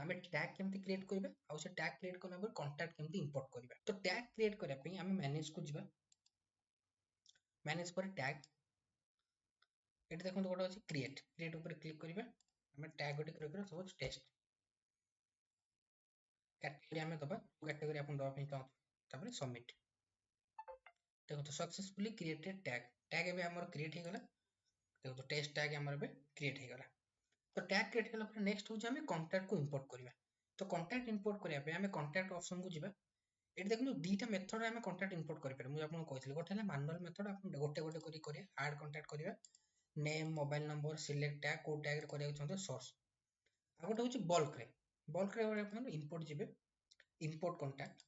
आमे टैग केमती क्रिएट करबा आ से टैग क्रिएट करला पर कांटेक्ट केमती इंपोर्ट करबा तो टैग क्रिएट करबा पई आमे मैनेज को जिबा मैनेज पर टैग एट देखो गोटे अछि क्रिएट ऊपर क्लिक करबा आमे टैग गोटे क्रिएट करबा सपोज टेस्ट कैटेगरी आमे दबा कैटेगरी अपन दबा पई चाहू तापर सबमिट देखो तो सक्सेसफुली क्रिएटेड टैग एबे हमर क्रिएट हे गला देखो तो टेस्ट टैग हमर एबे क्रिएट हे गला तो टैग क्रिएट कला पर नेक्स्ट हो हमें कांटेक्ट को इंपोर्ट करबा तो कांटेक्ट इंपोर्ट करिया पे हमें कांटेक्ट ऑप्शन को जिबा एट देखो दीटा मेथड रे हमें कांटेक्ट इंपोर्ट करि पारे मु आपन कहथिले गोटे हला मैनुअल मेथड आपन गोटे गोटे करी करिया ऐड कांटेक्ट करिया name mobile number select tag को टैग रे करिया चाहते सोर्स आ गोटे होची बल्क रे आपन इंपोर्ट जिबे इंपोर्ट कांटेक्ट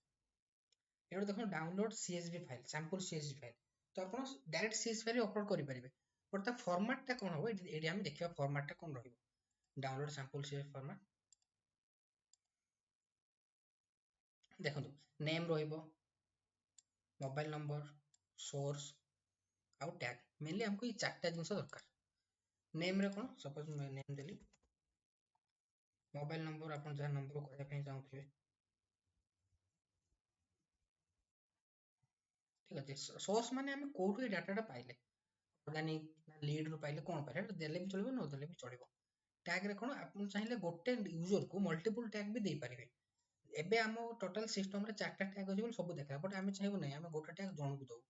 एटा देखो download CSV file sample CSV file तो आपन डायरेक्ट CSV फाइल अपलोड करि परिबे बट ता फॉर्मेट ता कोन हो एडी हम देखिबा फॉर्मेट ता कोन रहइबो डाउनलोड सैंपल CSV फॉर्मेट देखो नेम रहिबो मोबाइल नंबर सोर्स आउ टैग मेनली हमको ये चारटा जिंस दरकार नेम रे कोन सपोज मैं नेम देली मोबाइल नंबर अपन जहां नंबर को पे चाहूथिबे ठीक अछि सोर्स माने हम कोठो डाटाटा पाइले ऑर्गेनिक लीड रो पाइले कोन पाइले देले भी चलिबो न देले भी चलिबो टैग रे कोन अपन चाहिले गोटे यूजर को मल्टीपल टैग भी दे पारिबे एबे हम टोटल सिस्टम रे चारटा टैग अछि बोल सब देखा बट हम चाहबो नै हम गोटे टैग जन को दो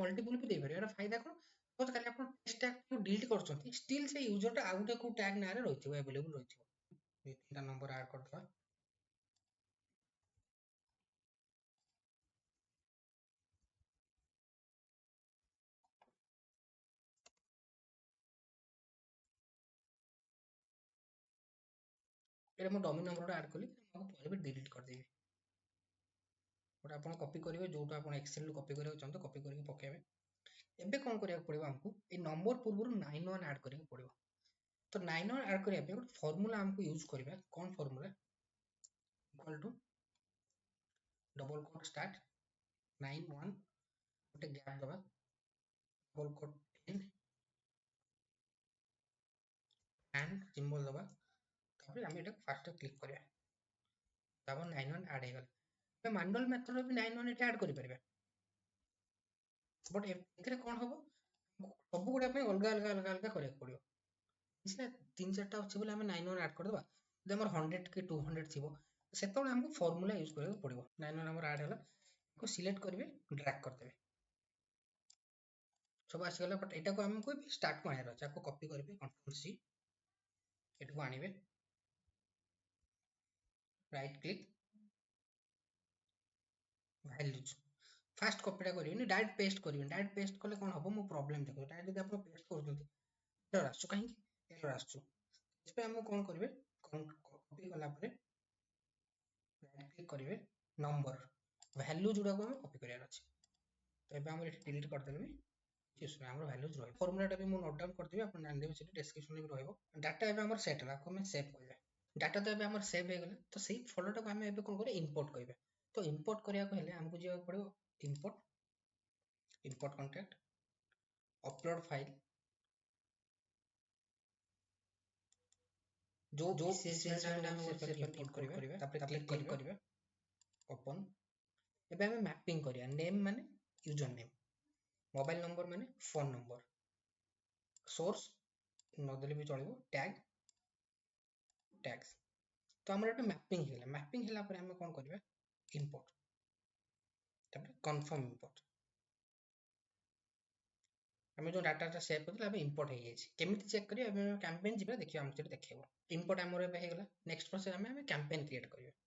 मल्टीपल भी दे पारे एरा फायदा कोन तो खाली अपन टेस्ट टैग को डिलीट करछथि स्टिल से यूजर टा आउटे को टैग ना रे रहिथिबो अवेलेबल रहिथिबो ये तीनटा नंबर ऐड करथवा एरा मो डमी नंबर ऐड कली मो पहिले भी डिलीट कर देबी बट अपन कॉपी करिवे जोटा अपन एक्सेल रो कॉपी करियो चाहतो कॉपी करके पकेबे एबे कोन करिया पड़िबो हमको ए नंबर पूर्व 91 ऐड करिया पड़िबो तो 91 ऐड करिया पे ଗୋଟେ फार्मूला हमको यूज करबा कोन formula equal to double quote start 91 ଗୋଟେ गैप दबा डबल कोट 10 एंड सिंबल दबा तापर हम एटा फास्ट क्लिक करिया तापर 91 ऐड हे गला पे मैनुअल मेथड भी 91 एटा ऐड करि परबा बट एथरे कोन हबो सब गुडा पे अलगा अलगा अलगा अलगा करिया पड़ियो इसने तीन चारटा अछि बोले हम 91 ऐड कर दबा जे हमर 100 के 200 थिबो सेतोले हमको फार्मूला यूज करबा पड़िबो 91 हमर ऐड होला को सिलेक्ट करबे ड्रैग कर देबे सब आसी गला बट एटा को हमको स्टार्ट को आएर अछि को कॉपी करबे कंट्रोल सी एटा को आनिबे राइट क्लिक वैल्यूज फास्ट कॉपीटा करियोनी डायरेक्ट पेस्ट करियोनी डायरेक्ट पेस्ट कले कोन हबो मो प्रॉब्लम देखो डायरेक्ट जदि आपण पेस्ट करछथि एरर आसु काहे एरर आसु इसपे हम कोन करबे कॉपी कला परे राइट क्लिक करिवे नंबर वैल्यू जुडा को हम कॉपी करियार अछि तो एबे हम एठी डिलीट कर देबे इसमें हमर वैल्यूज रहे फार्मूलाटा भी मो नोट डाउन कर देबे आपण जान देबे सेठी डिस्क्रिप्शन में रहइबो डाटा एबे हमर सेट होला को हम सेव करबे डाटा तो एबे हमर सेव हे गेले तो सेही फोल्डर को हम एबे कोन करे इंपोर्ट करबे तो इंपोर्ट करिया को हेले हमको जिया पड़ो इंपोर्ट कांटेक्ट अपलोड फाइल जो सीएसवी फाइल हम इंपोर्ट करबे तापर क्लिक करबे ओपन एबे हम मैपिंग करिया नेम माने यूजर नेम मोबाइल नंबर माने फोन नंबर सोर्स नदेले भी चलिबो टैग्स तो हमर एटा मैपिंग हैला पर हम कोन करबे इंपोर्ट तापर कंफर्म इंपोर्ट हम जो डाटा सेव करथिला अब इंपोर्ट हे जायछि केमिति चेक करिया अब कैंपेन जिबा देखियो हम सेठी देखियो इंपोर्ट हमर हे गेला नेक्स्ट प्रोसेस हम कैंपेन क्रिएट करियो